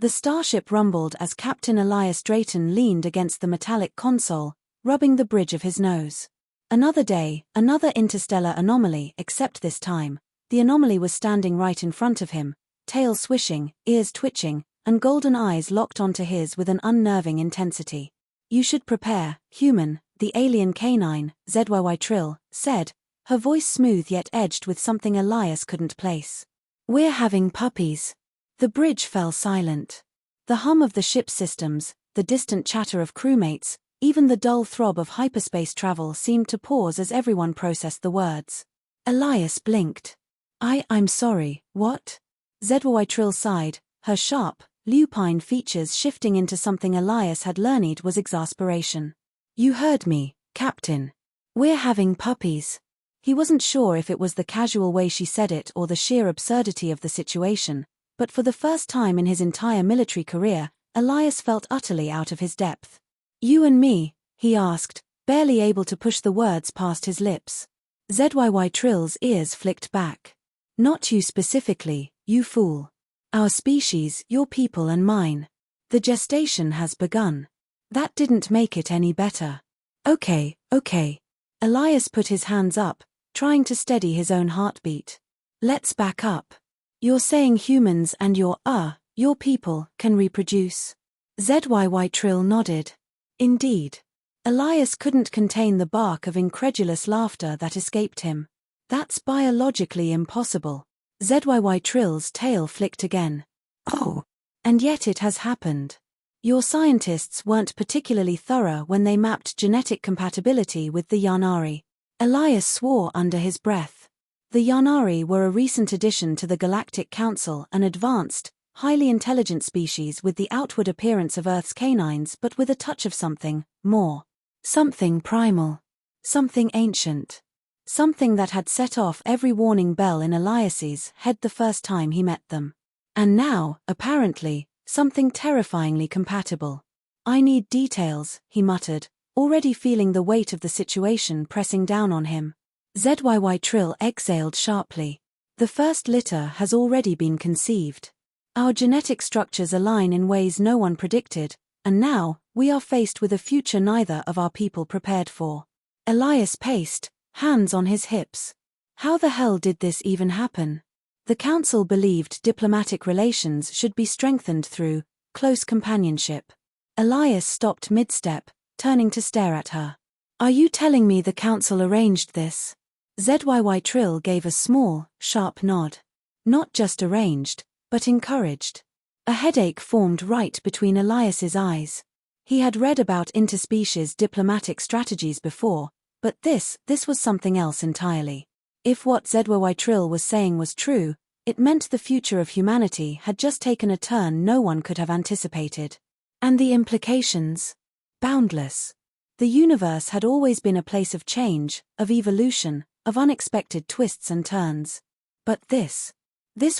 The starship rumbled as Captain Elias Drayton leaned against the metallic console, rubbing the bridge of his nose. Another day, another interstellar anomaly, except this time, the anomaly was standing right in front of him, tail swishing, ears twitching, and golden eyes locked onto his with an unnerving intensity. "You should prepare, human," the alien canine, ZYY Trill, said, her voice smooth yet edged with something Elias couldn't place. "We're having puppies." The bridge fell silent. The hum of the ship's systems, the distant chatter of crewmates, even the dull throb of hyperspace travel seemed to pause as everyone processed the words. Elias blinked. I'm sorry, what?" ZYY Trill sighed, her sharp, lupine features shifting into something Elias had learned was exasperation. "You heard me, Captain. We're having puppies." He wasn't sure if it was the casual way she said it or the sheer absurdity of the situation, but for the first time in his entire military career, Elias felt utterly out of his depth. "You and me?" he asked, barely able to push the words past his lips. ZYY Trill's ears flicked back. "Not you specifically, you fool. Our species, your people and mine. The gestation has begun." That didn't make it any better. Okay. Elias put his hands up, trying to steady his own heartbeat. "Let's back up. You're saying humans and your people can reproduce?" ZYY Trill nodded. "Indeed." Elias couldn't contain the bark of incredulous laughter that escaped him. "That's biologically impossible." ZYY Trill's tail flicked again. "Oh. And yet it has happened. Your scientists weren't particularly thorough when they mapped genetic compatibility with the Yaanari." Elias swore under his breath. The Yaanari were a recent addition to the Galactic Council, an advanced, highly intelligent species with the outward appearance of Earth's canines but with a touch of something more. Something primal. Something ancient. Something that had set off every warning bell in Elias's head the first time he met them. And now, apparently, something terrifyingly compatible. "I need details," he muttered, already feeling the weight of the situation pressing down on him. ZYY Trill exhaled sharply. "The first litter has already been conceived. Our genetic structures align in ways no one predicted, and now, we are faced with a future neither of our people prepared for." Elias paced, hands on his hips. How the hell did this even happen? The council believed diplomatic relations should be strengthened through close companionship. Elias stopped mid-step, turning to stare at her. "Are you telling me the council arranged this?" ZYY Trill gave a small, sharp nod. Not just arranged, but encouraged. A headache formed right between Elias's eyes. He had read about interspecies diplomatic strategies before, but this was something else entirely. If what ZYY Trill was saying was true, it meant the future of humanity had just taken a turn no one could have anticipated. And the implications? Boundless. The universe had always been a place of change, of evolution, of unexpected twists and turns. But this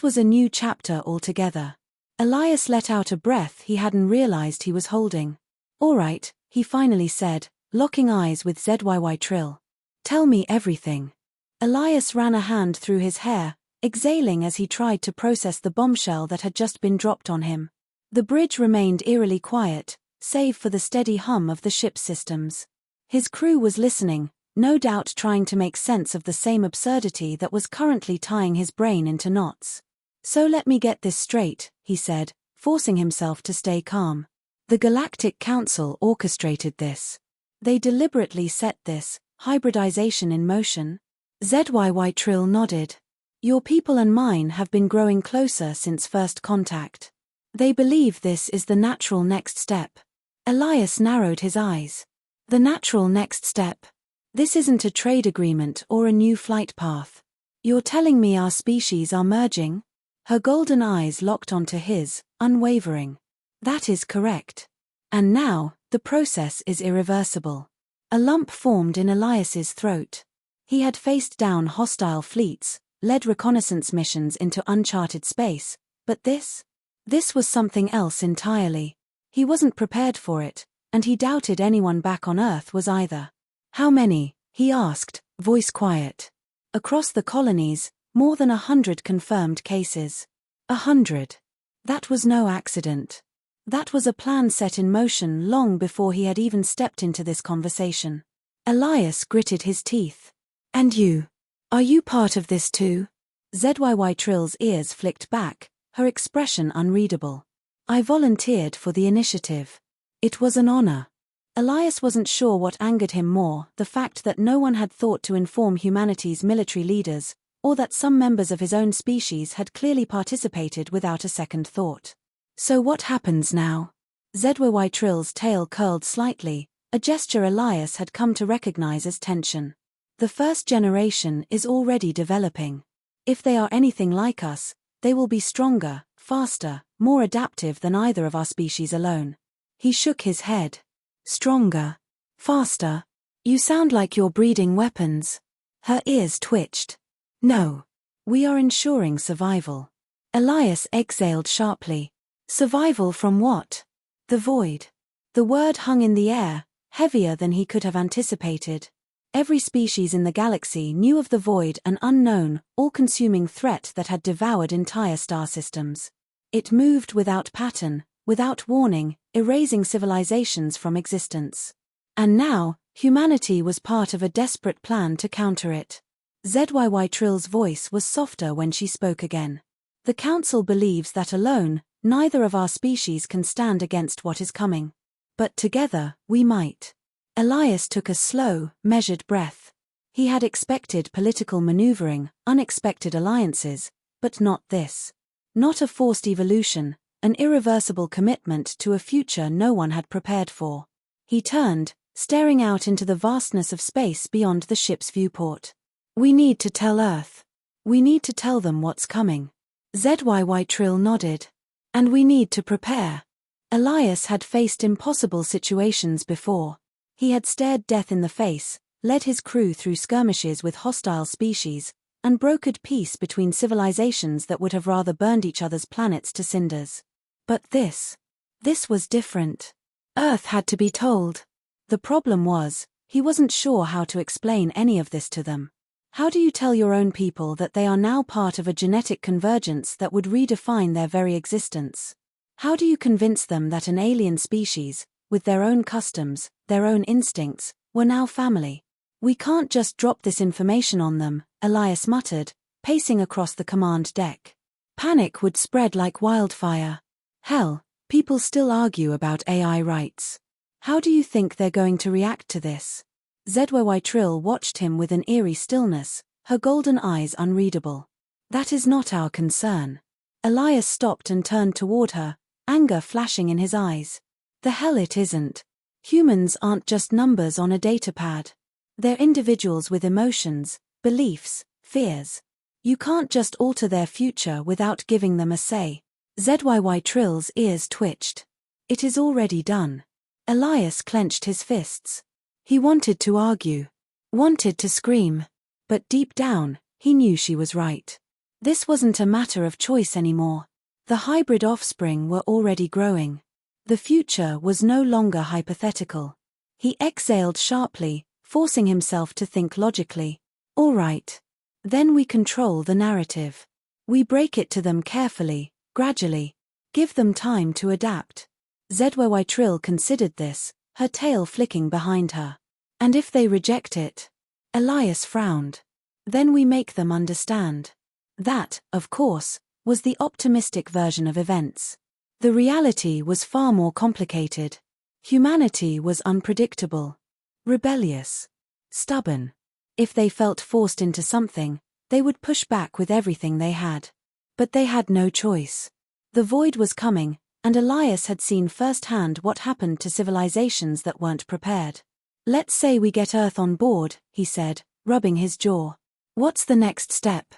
was a new chapter altogether. Elias let out a breath he hadn't realized he was holding. "All right," he finally said, locking eyes with ZYY Trill. "Tell me everything." Elias ran a hand through his hair, exhaling as he tried to process the bombshell that had just been dropped on him. The bridge remained eerily quiet, save for the steady hum of the ship's systems. His crew was listening, no doubt trying to make sense of the same absurdity that was currently tying his brain into knots. "So let me get this straight," he said, forcing himself to stay calm. "The Galactic Council orchestrated this. They deliberately set this hybridization in motion?" ZYY Trill nodded. "Your people and mine have been growing closer since first contact. They believe this is the natural next step." Elias narrowed his eyes. "The natural next step? This isn't a trade agreement or a new flight path. You're telling me our species are merging?" Her golden eyes locked onto his, unwavering. "That is correct. And now, the process is irreversible." A lump formed in Elias's throat. He had faced down hostile fleets, led reconnaissance missions into uncharted space, but this was something else entirely. He wasn't prepared for it, and he doubted anyone back on Earth was either. "How many?" he asked, voice quiet. "Across the colonies, more than 100 confirmed cases." 100. That was no accident. That was a plan set in motion long before he had even stepped into this conversation. Elias gritted his teeth. And you? Are you part of this too? ZYY Trill's ears flicked back, her expression unreadable. I volunteered for the initiative. It was an honor. Elias wasn't sure what angered him more, the fact that no one had thought to inform humanity's military leaders, or that some members of his own species had clearly participated without a second thought. So what happens now? ZYY Trill's tail curled slightly, a gesture Elias had come to recognize as tension. The first generation is already developing. If they are anything like us, they will be stronger, faster, more adaptive than either of our species alone. He shook his head. Stronger. Faster. You sound like you're breeding weapons. Her ears twitched. No. We are ensuring survival. Elias exhaled sharply. Survival from what? The void. The word hung in the air, heavier than he could have anticipated. Every species in the galaxy knew of the void, an unknown, all-consuming threat that had devoured entire star systems. It moved without pattern, without warning, erasing civilizations from existence. And now, humanity was part of a desperate plan to counter it. ZYY Trill's voice was softer when she spoke again. The Council believes that alone, neither of our species can stand against what is coming. But together, we might. Elias took a slow, measured breath. He had expected political maneuvering, unexpected alliances, but not this. Not a forced evolution, an irreversible commitment to a future no one had prepared for. He turned, staring out into the vastness of space beyond the ship's viewport. We need to tell Earth. We need to tell them what's coming. ZYY Trill nodded. And we need to prepare. Elias had faced impossible situations before. He had stared death in the face, led his crew through skirmishes with hostile species, and brokered peace between civilizations that would have rather burned each other's planets to cinders. But this was different. Earth had to be told. The problem was, he wasn't sure how to explain any of this to them. How do you tell your own people that they are now part of a genetic convergence that would redefine their very existence? How do you convince them that an alien species, with their own customs, their own instincts, were now family? We can't just drop this information on them, Elias muttered, pacing across the command deck. Panic would spread like wildfire. Hell, people still argue about AI rights. How do you think they're going to react to this? ZYY Trill watched him with an eerie stillness, her golden eyes unreadable. That is not our concern. Elias stopped and turned toward her, anger flashing in his eyes. The hell it isn't. Humans aren't just numbers on a datapad. They're individuals with emotions, beliefs, fears. You can't just alter their future without giving them a say. ZYY Trill's ears twitched. It is already done. Elias clenched his fists. He wanted to argue. Wanted to scream. But deep down, he knew she was right. This wasn't a matter of choice anymore. The hybrid offspring were already growing. The future was no longer hypothetical. He exhaled sharply, forcing himself to think logically. All right. Then we control the narrative. We break it to them carefully, gradually. Give them time to adapt. ZYY Trill considered this, her tail flicking behind her. And if they reject it? Elias frowned. Then we make them understand. That, of course, was the optimistic version of events. The reality was far more complicated. Humanity was unpredictable. Rebellious. Stubborn. If they felt forced into something, they would push back with everything they had. But they had no choice. The void was coming, and Elias had seen firsthand what happened to civilizations that weren't prepared. Let's say we get Earth on board, he said, rubbing his jaw. What's the next step?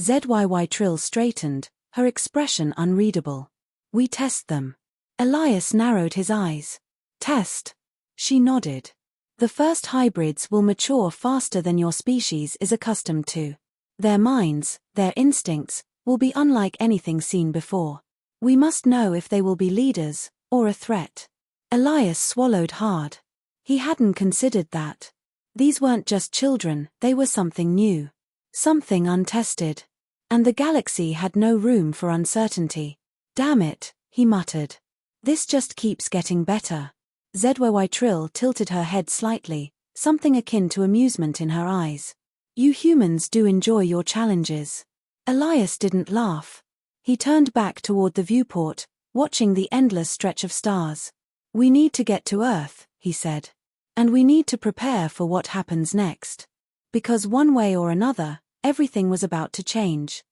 ZYY Trill straightened, her expression unreadable. We test them. Elias narrowed his eyes. Test? She nodded. The first hybrids will mature faster than your species is accustomed to. Their minds, their instincts, will be unlike anything seen before. We must know if they will be leaders, or a threat. Elias swallowed hard. He hadn't considered that. These weren't just children, they were something new. Something untested. And the galaxy had no room for uncertainty. Damn it, he muttered. This just keeps getting better. Trill tilted her head slightly, something akin to amusement in her eyes. You humans do enjoy your challenges. Elias didn't laugh. He turned back toward the viewport, watching the endless stretch of stars. We need to get to Earth, he said. And we need to prepare for what happens next. Because one way or another, everything was about to change.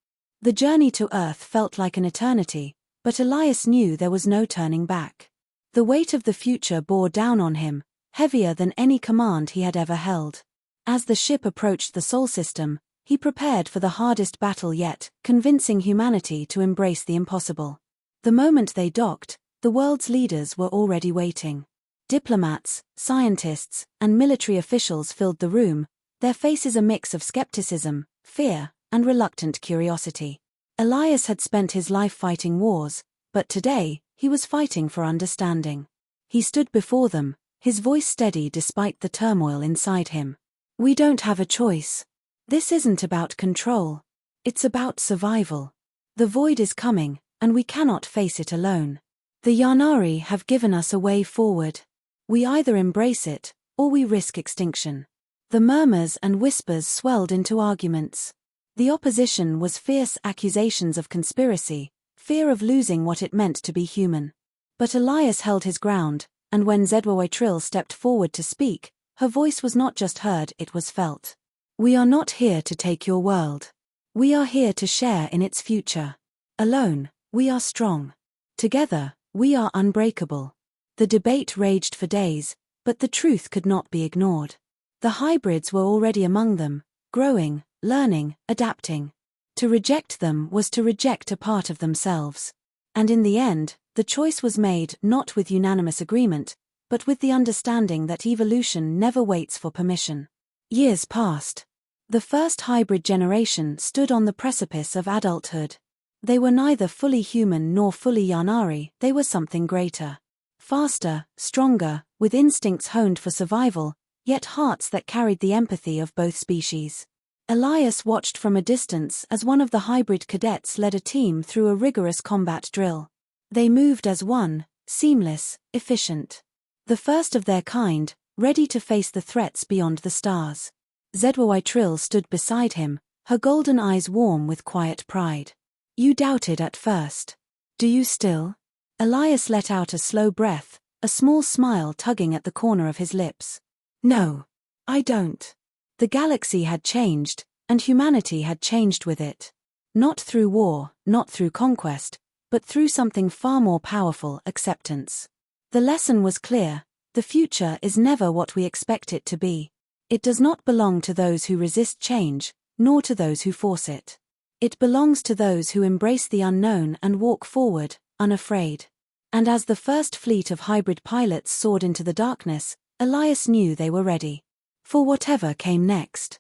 The journey to Earth felt like an eternity, but Elias knew there was no turning back. The weight of the future bore down on him, heavier than any command he had ever held. As the ship approached the Sol system, he prepared for the hardest battle yet, convincing humanity to embrace the impossible. The moment they docked, the world's leaders were already waiting. Diplomats, scientists, and military officials filled the room, their faces a mix of skepticism, fear, and reluctant curiosity. Elias had spent his life fighting wars, but today, he was fighting for understanding. He stood before them, his voice steady despite the turmoil inside him. We don't have a choice. This isn't about control. It's about survival. The void is coming, and we cannot face it alone. The Yaanari have given us a way forward. We either embrace it, or we risk extinction. The murmurs and whispers swelled into arguments. The opposition was fierce accusations of conspiracy, fear of losing what it meant to be human. But Elias held his ground, and when Trill stepped forward to speak, her voice was not just heard, it was felt. We are not here to take your world. We are here to share in its future. Alone, we are strong. Together, we are unbreakable. The debate raged for days, but the truth could not be ignored. The hybrids were already among them, growing, learning, adapting. To reject them was to reject a part of themselves. And in the end, the choice was made not with unanimous agreement, but with the understanding that evolution never waits for permission. Years passed. The first hybrid generation stood on the precipice of adulthood. They were neither fully human nor fully Yaanari, they were something greater. Faster, stronger, with instincts honed for survival, yet hearts that carried the empathy of both species. Elias watched from a distance as one of the hybrid cadets led a team through a rigorous combat drill. They moved as one, seamless, efficient. The first of their kind, ready to face the threats beyond the stars. Trill stood beside him, her golden eyes warm with quiet pride. You doubted at first. Do you still? Elias let out a slow breath, a small smile tugging at the corner of his lips. No, I don't. The galaxy had changed, and humanity had changed with it. Not through war, not through conquest, but through something far more powerful, acceptance. The lesson was clear: the future is never what we expect it to be. It does not belong to those who resist change, nor to those who force it. It belongs to those who embrace the unknown and walk forward, unafraid. And as the first fleet of hybrid pilots soared into the darkness, Elias knew they were ready. For whatever came next.